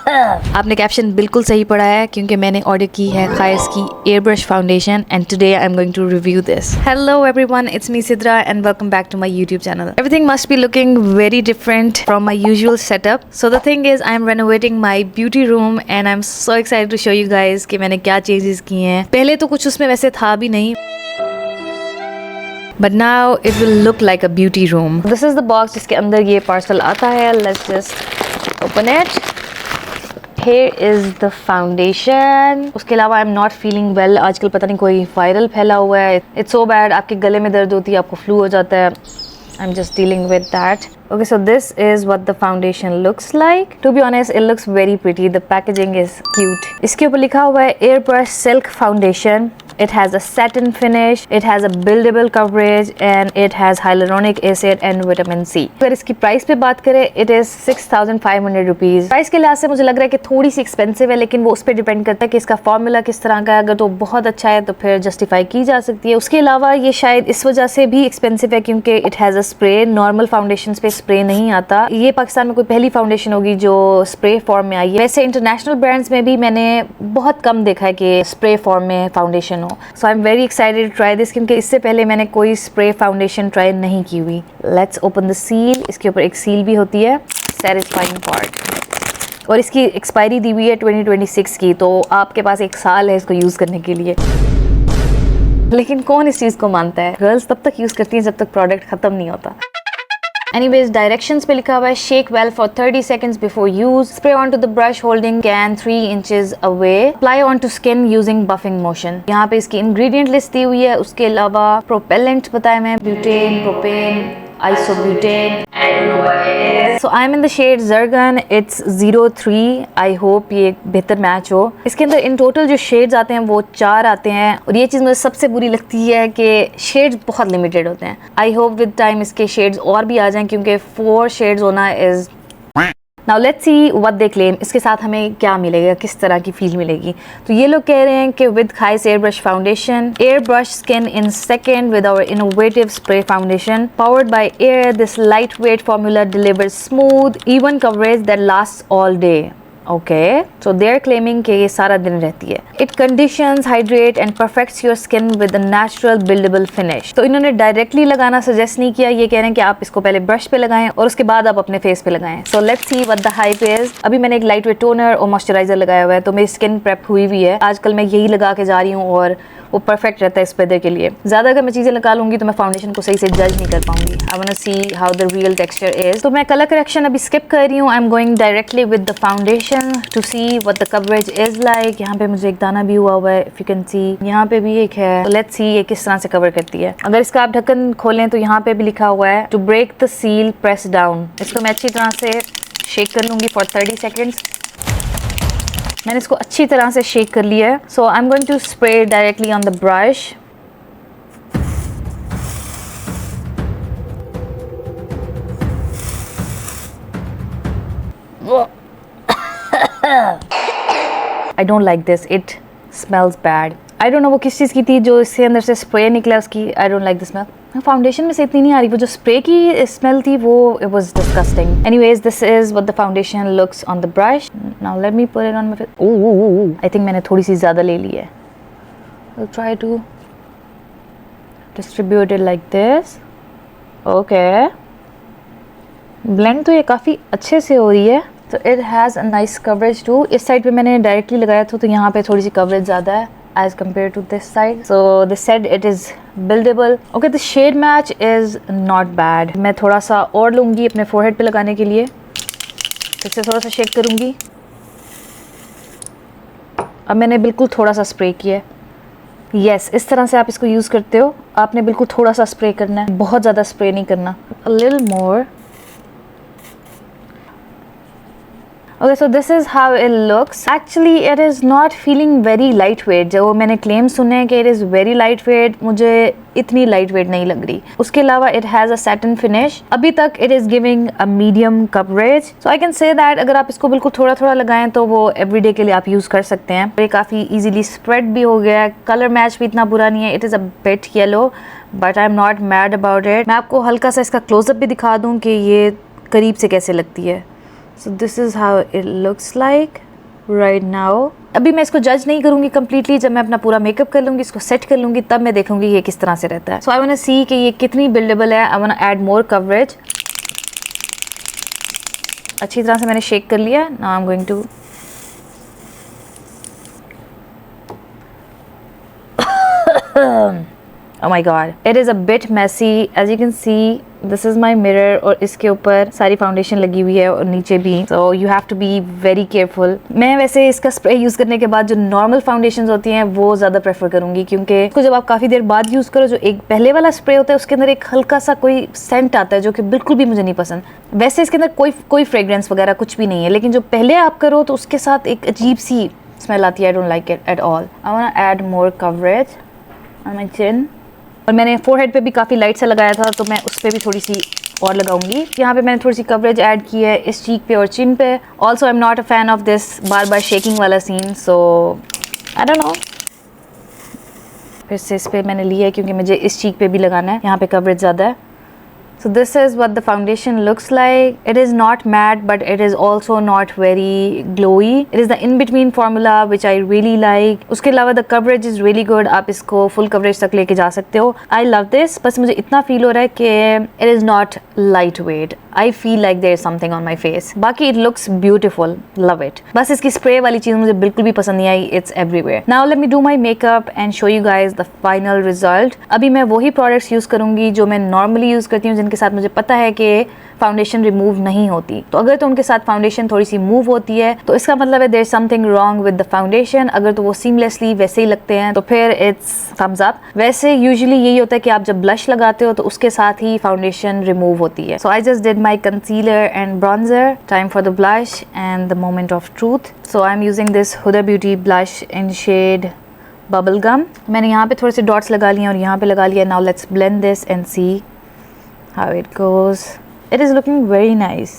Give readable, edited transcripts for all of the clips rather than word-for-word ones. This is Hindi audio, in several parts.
आपने कैप्शन बिल्कुल सही पढ़ा है क्योंकि मैंने ऑर्डर की है खाइस की air brush foundation and today I am going to review this. Hello everyone, it's me Sidra and welcome back to my YouTube channel. Everything must be looking very different from my usual setup. So the thing is I am renovating my beauty room and I am so excited to show you guys कि मैंने क्या चेंजेस किए हैं. पहले तो कुछ उसमें वैसे था भी नहीं, but now it will look like a beauty room. This is the box जिसके अंदर ये पार्सल आता है. Let's just open it. Here is the foundation. उसके अलावा I'm not feeling well. आजकल पता नहीं कोई वायरल फैला हुआ है. It's so bad. आपके गले में दर्द होती है, आपको फ्लू हो जाता है. I'm just dealing with that. Okay, so this is what the foundation looks like. To be honest, it looks very pretty. The packaging is cute. इसके ऊपर लिखा हुआ है Airbrush Silk Foundation. It has a satin finish, it has a buildable coverage and it has hyaluronic acid and vitamin C. अगर इसकी प्राइस पे बात करें, it is 6,500 rupees. प्राइस के लिहाज से मुझे लग रहा है कि थोड़ी सी एक्सपेंसिव है, लेकिन वो उस पर डिपेंड करता है कि इसका फॉर्मूला किस तरह का है. अगर तो बहुत अच्छा है तो फिर जस्टिफाई की जा सकती है. उसके अलावा ये शायद इस वजह से भी एक्सपेंसिव है क्योंकि it has a spray. Normal foundation पे स्प्रे नहीं आता. ये पाकिस्तान में कोई पहली फाउंडेशन होगी जो स्प्रे फॉर्म में आई है. वैसे इंटरनेशनल ब्रांड्स में भी मैंने बहुत कम देखा है कि स्प्रे फॉर्म में फाउंडेशन हो. So I am very excited to try this क्योंकि इससे पहले मैंने कोई स्प्रे फाउंडेशन ट्राई नहीं की हुई. Let's open the seal. इसके ऊपर एक सील भी होती है, सैटिस्फाइंग पार्ट. और इसकी एक्सपायरी दी हुई है 2026 की, तो आपके पास 1 साल है इसको यूज़ करने के लिए. लेकिन कौन इस चीज़ को मानता है? गर्ल्स तब तक यूज़ करती हैं जब तक प्रोडक्ट ख़त्म नहीं होता. Anyways, directions पे लिखा हुआ है shake well for 30 seconds before use. Spray onto the brush holding can 3 inches away. Apply onto skin using buffing motion. यहाँ पे इसकी ingredient list दी हुई है. उसके अलावा propellant बताया मैं, butane, propane, isobutane. I don't know what it is. So I'm in the shade Zircon. It's 03. I hope ये बेहतर मैच हो. इसके अंदर in total जो shades आते हैं वो 4 आते हैं. और ये चीज़ मुझे सबसे बुरी लगती है कि shades बहुत limited होते हैं. I hope with time इसके shades और भी आ जाएं क्योंकि 4 shades होना is. Now let's see what they claim. इसके साथ हमें क्या मिलेगा, किस तरह की फील मिलेगी. तो ये लोग कह रहे हैं कि with Khais Airbrush Foundation, airbrush skin in second with our innovative spray foundation. Powered by air, this lightweight formula delivers smooth, even coverage that lasts all day. Okay, so they're claiming कि ये सारा दिन रहती है. It conditions, hydrate and perfects your skin with a natural buildable finish. तो इन्होंने डायरेक्टली लगाना सजेस्ट नहीं किया. ये कह रहे हैं कि आप इसको पहले ब्रश पे लगाएं और उसके बाद आप अपने फेस पे लगाएं. So let's see what the hype is. अभी मैंने एक लाइट वेट टोनर और मॉइस्चराइजर लगाया हुआ है, तो मेरी स्किन प्रेप हुई हुई है. आजकल मैं यही लगा के जा रही हूँ और वो परफेक्ट रहता है इस वेदर के लिए. ज़्यादा अगर मैं चीज़ें लगा लूँगी तो मैं फाउंडेशन को सही से जज नहीं कर पाऊंगी. I want to see how the real texture is. तो मैं कलर करेक्शन अभी स्किप कर रही हूँ. I am going directly with the foundation to see what the coverage is like. यहाँ पे मुझे एक दाना भी हुआ है, इफ यू कैन सी. यहाँ पे भी एक है. लेट्स सी ये किस तरह से कवर करती है. अगर इसका आप ढक्कन खोलें तो यहाँ पे भी लिखा हुआ है to break the seal press down. इसको मैं अच्छी तरह से शेक कर लूँगी फॉर 30 सेकेंड्स. मैंने इसको अच्छी तरह से शेक कर लिया है. So I am going to spray directly on the brush. I don't like this. It smells bad. I don't know वो किस चीज़ की थी जो इसके अंदर से स्प्रे निकला उसकी. I don't like the smell. Foundation में से इतनी नहीं आ रही. वो जो स्प्रे की स्मेल थी वो it was disgusting. Anyways, this is what the foundation looks on the brush. Now let me put it on my face. Oh, I think मैंने थोड़ी सी ज़्यादा ले ली है. I'll try to distribute it like this. Okay. Blend तो ये काफ़ी अच्छे से हो रही है. तो it has a nice coverage too. इस साइड पे मैंने डायरेक्टली लगाया था तो यहाँ पे थोड़ी सी कवरेज ज़्यादा है as compared to this side. So they said it is buildable. Okay, the shade match is not bad. मैं थोड़ा सा और लूँगी अपने forehead पे लगाने के लिए. इससे थोड़ा सा शेक करूँगी. अब मैंने बिल्कुल थोड़ा सा स्प्रे किया है. Yes, इस तरह से आप इसको यूज़ करते हो. आपने बिल्कुल थोड़ा सा स्प्रे करना है, बहुत ज़्यादा स्प्रे नहीं करना. A little more. Okay, so this is how it looks. Actually, it is not feeling very lightweight. जो मैंने claim सुने हैं कि it is very lightweight, मुझे इतनी lightweight नहीं लग रही. उसके अलावा it has a satin finish. अभी तक it is giving a medium coverage. So I can say that अगर आप इसको बिल्कुल थोड़ा थोड़ा लगाएं तो वो everyday के लिए आप यूज़ कर सकते हैं. ये काफ़ी easily spread भी हो गया है. Color match भी इतना बुरा नहीं है. It is a bit yellow, but I'm not mad about it. मैं आपको हल्का सा इसका close up भी दिखा दूँ कि ये करीब से कैसे लगती है. So this is how it looks like right now. अभी मैं इसको जज नहीं करूँगी कम्प्लीटली, जब मैं अपना पूरा मेकअप कर लूँगी, इसको सेट कर लूँगी, तब मैं देखूँगी ये किस तरह से रहता है. सो आई वांट टू सी कि ये कितनी बिल्डेबल है. I want to add more coverage. अच्छी तरह से मैंने शेक कर लिया. Now I am going to oh my god, it is a bit messy. As you can see, this is my mirror और इसके ऊपर सारी फाउंडेशन लगी हुई है और नीचे भी. So you have to be very careful. मैं वैसे इसका स्प्रे यूज़ करने के बाद जो नॉर्मल फाउंडेशंस होती हैं वो ज़्यादा प्रेफर करूँगी, क्योंकि इसको जब आप काफ़ी देर बाद यूज़ करो, जो एक पहले वाला स्प्रे होता है उसके अंदर एक हल्का सा कोई सेंट आता है जो कि बिल्कुल भी मुझे नहीं पसंद. वैसे इसके अंदर कोई फ्रेग्रेंस वगैरह कुछ भी नहीं है, लेकिन जो पहले आप करो तो उसके साथ एक अजीब सी स्मेल आती है. I don't like it at all. I want to add more coverage on my chin. और मैंने फोरहेड पे भी काफ़ी लाइट सा लगाया था, तो मैं उस पर भी थोड़ी सी और लगाऊंगी. यहाँ पे मैंने थोड़ी सी कवरेज ऐड की है इस चीक पे और चिन पे. Also I am not a fan of this बार बार शेकिंग वाला scene, so I don't know. फिर से इस पर मैंने लिया है क्योंकि मुझे इस चीक पे भी लगाना है, यहाँ पे कवरेज ज़्यादा है. So this is what the foundation looks like. It is not matte, but it is also not very glowy. It is the in-between formula which I really like. उसके अलावा the coverage is really good. आप इसको full coverage तक लेके जा सकते हो. I love this. बस मुझे इतना feel हो रहा है कि it is not lightweight. I feel like there is something on my face. बाकी it looks beautiful. Love it. बस इसकी spray वाली चीज़ मुझे बिल्कुल भी पसंद नहीं आई. It's everywhere. Now let me do my makeup and show you guys the final result. अभी मैं वही products use करूँगी जो मैं normally use करती हूँ, के साथ मुझे पता है कि फाउंडेशन रिमूव नहीं होती. तो अगर तो उनके साथ फाउंडेशन थोड़ी सी मूव होती है तो इसका मतलब है there is something wrong with the foundation. अगर तो वो सीमलेसली वैसे ही लगते हैं तो फिर इट्स थम्स अप. वैसे यूजुअली यही होता है कि आप जब ब्लश लगाते हो तो उसके साथ ही फाउंडेशन रिमूव होती है. So I just did my concealer and bronzer. Time for the blush and the moment of truth. So I am using this Huda beauty blush in shade bubble gum. मैंने यहाँ पे थोड़े से डॉट्स लगा लिए और यहाँ पे लगा लिया. Now let's blend this and see how it goes. It is looking very nice.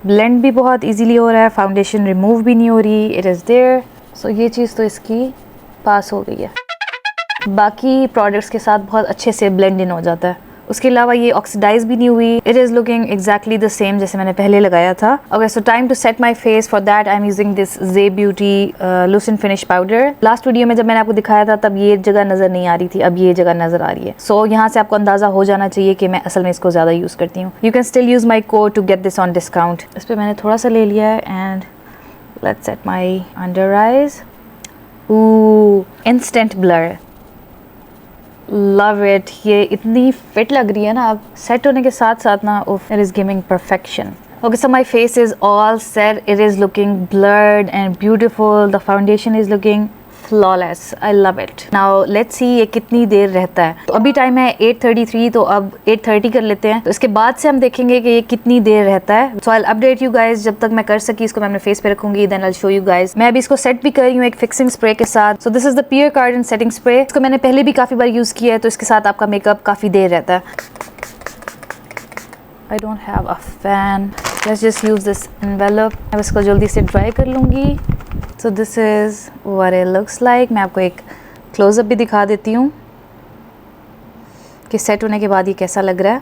Blend भी बहुत easily हो रहा है, foundation remove भी नहीं हो रही. It is there. So ये चीज़ तो इसकी पास हो गई है. बाकी products के साथ बहुत अच्छे से blend in हो जाता है. उसके अलावा ये ऑक्सीडाइज भी नहीं हुई. It is looking exactly the same जैसे मैंने पहले लगाया था. Okay, so time to set my face. For that I am using this J beauty lucent finish powder. Last video में जब मैंने आपको दिखाया था तब ये जगह नज़र नहीं आ रही थी, अब ये जगह नज़र आ रही है. सो यहाँ से आपको अंदाज़ा हो जाना चाहिए कि मैं असल में इसको ज़्यादा यूज़ करती हूँ. You can still use my code to get this on discount. इस पर मैंने थोड़ा सा ले लिया है and let's set my under eyes. Instant blur. Love it. ये इतनी फिट लग रही है ना अब सेट होने के साथ साथ ना. It is giving perfection. Okay, so my face is all set. It is looking blurred and beautiful. The foundation is looking flawless. I love it. Now let's see ये कितनी देर रहता है. तो अभी टाइम है 8:33, तो अब 8:30 कर लेते हैं. तो इसके बाद से हम देखेंगे कि ये कितनी देर रहता है. So I'll update you guys. जब तक मैं कर सकी इसको मैं अपने फेस पे रखूंगी. Then I'll show you guys. मैं अभी इसको सेट भी कर रही हूँ एक फिक्सिंग स्प्रे के साथ. So this is the Pierre Cardin setting spray. इसको मैंने पहले भी काफ़ी बार यूज़ किया है, तो इसके साथ आपका मेकअप काफ़ी देर रहता है. I don't have a fan. Let's just use this envelope. मैं इसको जल्दी से ड्राई कर लूँगी. So this is what it looks like. मैं आपको एक क्लोजअप भी दिखा देती हूँ कि सेट होने के बाद ये कैसा लग रहा है.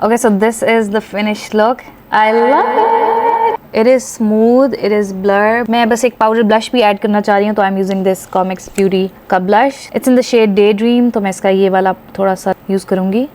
Okay, so this is the finished look. I love it. It is smooth. It is blur. मैं बस एक पाउडर ब्लश भी ऐड करना चाह रही हूँ, तो I'm using this Comex Beauty का blush. It's in the shade Daydream. तो मैं इसका ये वाला थोड़ा सा यूज़ करूँगी.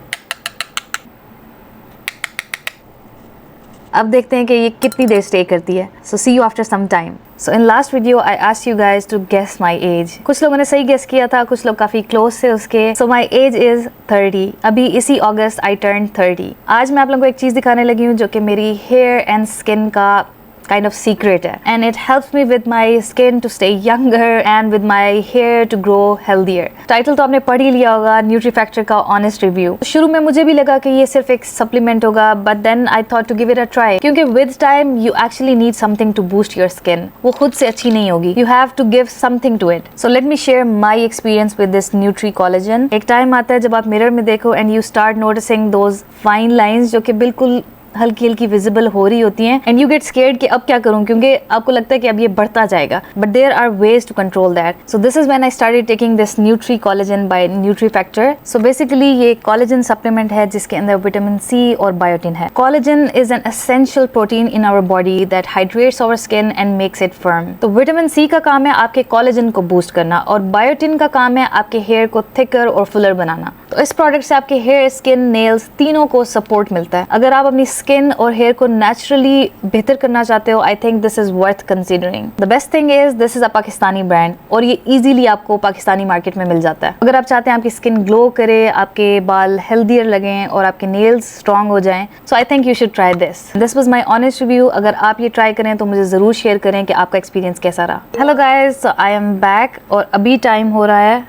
अब देखते हैं कि ये कितनी देर स्टे करती है. So see you after some time. So in last video I asked you guys to guess my age. कुछ लोगों ने सही गेस किया था, कुछ लोग काफ़ी क्लोज थे उसके. सो माई एज इज़ 30. अभी इसी अगस्त आई टर्न 30. आज मैं आप लोगों को एक चीज़ दिखाने लगी हूँ जो कि मेरी हेयर एंड स्किन का kind of secret है, and it helps me with my skin to stay younger and with my hair to grow healthier. Title तो आपने पढ़ ही लिया होगा, न्यूट्रीफैक्टर का ऑनेस्ट रिव्यू. शुरू में मुझे भी लगा कि ये सिर्फ एक सप्लीमेंट होगा, but then I thought to give it a try, क्योंकि with time you actually need something to boost your skin. वो खुद से अच्छी नहीं होगी, you have to give something to it. So let me share my experience with this nutri collagen. एक टाइम आता है जब आप मिरर में देखो and you start noticing those fine lines जो कि बिल्कुल हल्की हल्की विजिबल हो रही होती हैं एंड यू गेट स्केयर्ड कि अब क्या करूं, क्योंकि आपको लगता है कि अब ये बढ़ता जाएगा, but there are ways to control that. So this is when I started taking this nutri collagen by Nutrifactor. So basically ये कोलेजन सप्लीमेंट है जिसके अंदर विटामिन सी और बायोटिन है। Collagen is an essential protein in our body that hydrates our skin and makes it firm. तो विटामिन सी का काम है आपके कोलेजन को बूस्ट करना और बायोटिन का काम है आपके हेयर को थिकर और फुलर बनाना। तो इस प्रोडक्ट से आपके हेयर, स्किन, नेल्स तीनों को सपोर्ट मिलता है। अगर आप अपनी स्किन और हेयर को नेचुरली बेहतर करना चाहते हो, आई think this is worth considering. The best thing is this is a Pakistani brand और ये इजीली आपको पाकिस्तानी मार्केट में मिल जाता है। अगर आप चाहते हैं आपकी स्किन ग्लो करे, आपके बाल हेल्दियर लगें और आपके नेल्स स्ट्रॉन्ग हो जाएं, so I think you should try this. This was my honest review. अगर आप ये ट्राई करें तो मुझे जरूर शेयर करें कि आपका एक्सपीरियंस कैसा रहा। Hello guys, so I am back और अभी टाइम हो रहा है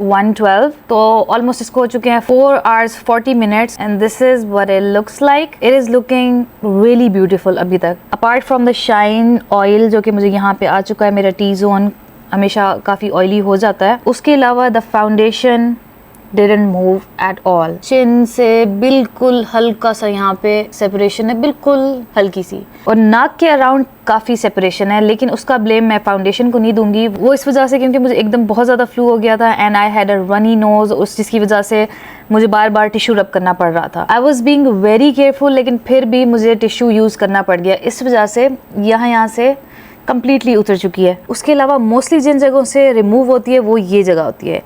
1:12, तो ऑलमोस्ट इसको हो चुके हैं 4 hours 40 minutes and this is what it looks like. It is looking really beautiful अभी तक, apart from the shine oil जो कि मुझे यहाँ पे आ चुका है। मेरा टी जोन हमेशा काफ़ी ऑयली हो जाता है। उसके अलावा the foundation didn't move at all। चिन से बिल्कुल हल्का सा यहाँ पे सेपरेशन है, बिल्कुल हल्की सी, और नाक के अराउंड काफ़ी सेपरेशन है, लेकिन उसका ब्लेम मैं फाउंडेशन को नहीं दूंगी। वो इस वजह से क्योंकि मुझे एकदम बहुत ज़्यादा फ्लू हो गया था and I had a runny nose, उस चीज़ की वजह से मुझे बार बार टिश्यू रब करना पड़ रहा था। I was being very careful, लेकिन फिर भी मुझे टिश्यू यूज़ करना पड़ गया। इस वजह से यहाँ से कम्प्लीटली उतर चुकी है। उसके अलावा मोस्टली जिन जगहों से रिमूव होती है वो ये जगह होती है,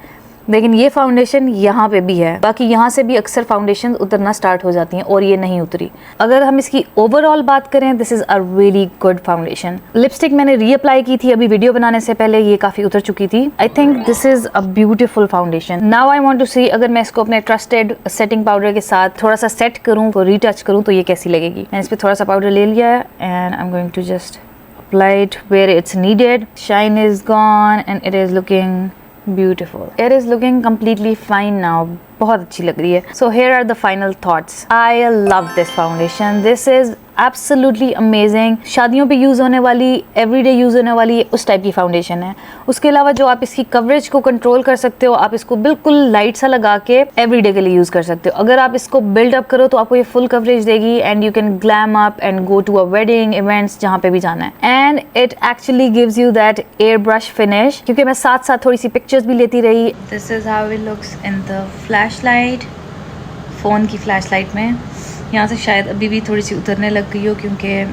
लेकिन ये फाउंडेशन यहाँ पे भी है। बाकी यहाँ से भी अक्सर फाउंडेशन उतरना स्टार्ट हो जाती हैं और ये नहीं उतरी। अगर हम इसकी ओवरऑल बात करें, this is a really good foundation. Lipstick मैंने रीअप्लाई की थी अभी वीडियो बनाने से पहले, ये काफ़ी उतर चुकी थी। I think this is a beautiful foundation. Now I want to see अगर मैं इसको अपने ट्रस्टेड सेटिंग पाउडर के साथ थोड़ा सा सेट करूँ, तो रीटच करूँ, तो ये कैसी लगेगी। मैंने इस पर थोड़ा सा पाउडर ले लिया है and I am going to just apply it where it's needed. Shine is gone and it is looking beautiful. It is looking completely fine now. बहुत अच्छी लग रही है। So here are the final thoughts. I love this foundation. This is absolutely amazing. शादियों पे यूज़ होने वाली, एवरीडे यूज़ होने वाली उस टाइप की फाउंडेशन है। उसके अलावा जो आप इसकी कवरेज को कंट्रोल कर सकते हो, आप इसको बिल्कुल लाइट सा लगा के एवरीडे के लिए यूज़ कर सकते हो। अगर आप इसको बिल्ड अप करो तो आपको ये फुल कवरेज देगी and you can glam up and go to a wedding events जहाँ पे भी जाना है। And it actually gives you that air brush finish, क्योंकि मैं साथ साथ थोड़ी सी पिक्चर्स भी लेती रही। This is how it looks in the flashlight, phone की फ्लैशलाइट में। यहाँ से शायद अभी भी थोड़ी सी उतरने लग गई हो क्योंकि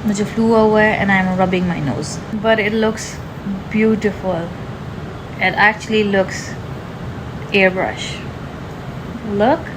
मुझे फ्लू हुआ है and I M rubbing my nose, but it looks beautiful. It actually looks air brush. Look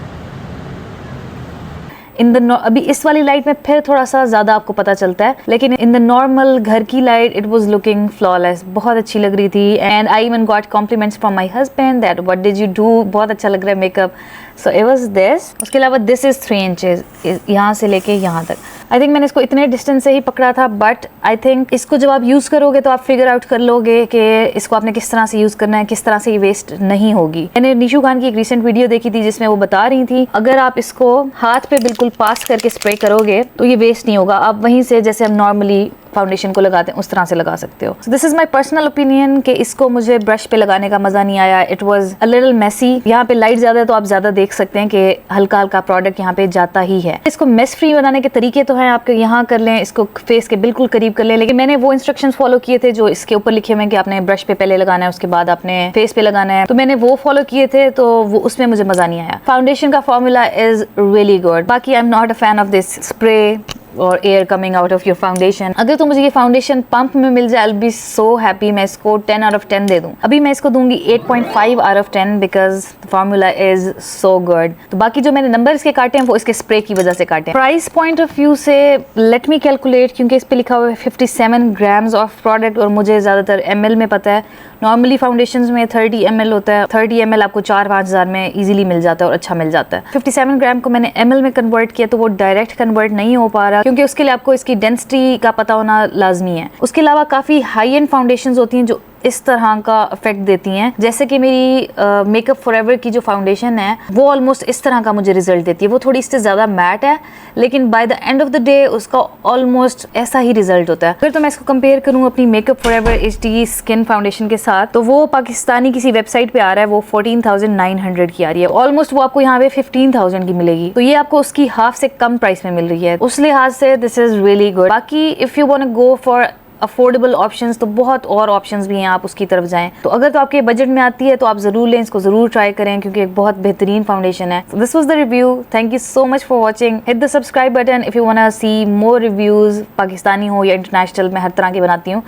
in the अभी इस वाली लाइट में फिर थोड़ा सा ज़्यादा आपको पता चलता है, लेकिन इन द नॉर्मल घर की light it was looking flawless, बहुत अच्छी लग रही थी। And I even got compliments from my husband that what did you do, बहुत अच्छा लग रहा है makeup. So it was this. उसके अलावा दिस इज़ 3 inches, यहाँ से लेके यहाँ तक। आई थिंक मैंने इसको इतने डिस्टेंस से ही पकड़ा था, बट आई थिंक इसको जब आप यूज़ करोगे तो आप फिगर आउट कर लोगे कि इसको आपने किस तरह से यूज़ करना है, किस तरह से ये वेस्ट नहीं होगी। मैंने निशू खान की एक रिसेंट वीडियो देखी थी जिसमें वो बता रही थी अगर आप इसको हाथ पे बिल्कुल पास करके स्प्रे करोगे तो ये वेस्ट नहीं होगा। आप वहीं से जैसे हम नॉर्मली फाउंडेशन को लगाते हैं उस तरह से लगा सकते हो। This is my personal opinion कि इसको मुझे ब्रश पे लगाने का मजा नहीं आया। It was a little messy. यहाँ पे लाइट ज्यादा है तो आप ज्यादा देख सकते हैं कि हल्का हल्का प्रोडक्ट यहाँ पे जाता ही है। इसको मेस फ्री बनाने के तरीके तो हैं, आपके यहाँ कर लें, इसको फेस के बिल्कुल करीब कर लें, लेकिन मैंने वो इंस्ट्रक्शंस फॉलो किए थे जो इसके ऊपर लिखे हुए हैं कि आपने ब्रश पे पहले लगाना है, उसके बाद आपने फेस पे लगाना है, तो मैंने वो फॉलो किए थे, तो वो उसमें मुझे मजा नहीं आया। फाउंडेशन का फॉर्मूला इज रियली गुड। बाकी I am not a fan of this spray और air coming out of your foundation. अगर तो मुझे ये फाउंडेशन पंप में मिल जाए, I will be so happy. मैं इसको 10 out of 10 दे दूं। अभी मैं इसको दूंगी 8.5 out of 10 because the formula is so good. तो बाकी जो मैंने नंबर इसके काटे हैं वो इसके स्प्रे की वजह से काटे हैं। प्राइस पॉइंट ऑफ व्यू से लेट मी कैलकुलेट, क्योंकि इस पे लिखा हुआ है 57 grams ऑफ प्रोडक्ट और मुझे ज़्यादातर ml में पता है। नॉर्मली फाउंडेशन में 30 ml होता है। 30 ml आपको 4-5 हज़ार में ईजिली मिल जाता है और अच्छा मिल जाता है। 57 ग्राम को मैंने ml में कन्वर्ट किया तो वो डायरेक्ट कन्वर्ट नहीं हो पा रहा, क्योंकि उसके लिए आपको इसकी डेंसिटी का पता होना लाजमी है। उसके अलावा काफ़ी हाई एंड फाउंडेशंस होती हैं जो इस तरह का इफेक्ट देती हैं। जैसे कि मेरी मेकअप फॉरएवर की जो फाउंडेशन है वो ऑलमोस्ट इस तरह का मुझे रिजल्ट देती है। वो थोड़ी इससे ज़्यादा मैट है, लेकिन by the end of the day उसका ऑलमोस्ट ऐसा ही रिजल्ट होता है। फिर तो मैं इसको कंपेयर करूँ अपनी makeup forever HD skin foundation के साथ, तो वो पाकिस्तानी किसी वेबसाइट पे आ रहा है, वो 14,900 की आ रही है। ऑलमोस्ट वो आपको यहाँ पे 15,000 की मिलेगी, तो ये आपको उसकी हाफ से कम प्राइस में मिल रही है। उस लिहाज से दिस इज रियली गुड। बाकी if you want to go for affordable options तो बहुत और ऑप्शंस भी हैं, आप उसकी तरफ जाएं। तो अगर तो आपके बजट में आती है तो आप ज़रूर लें, इसको ज़रूर ट्राई करें क्योंकि एक बहुत बेहतरीन फाउंडेशन है। This was the review. Thank you so much for watching. Hit the subscribe button if you want to see more reviews, Pakistani हो या इंटरनेशनल, मैं हर तरह की बनाती हूँ।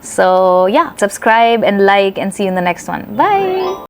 So yeah, subscribe and like and see you in the next one. Bye.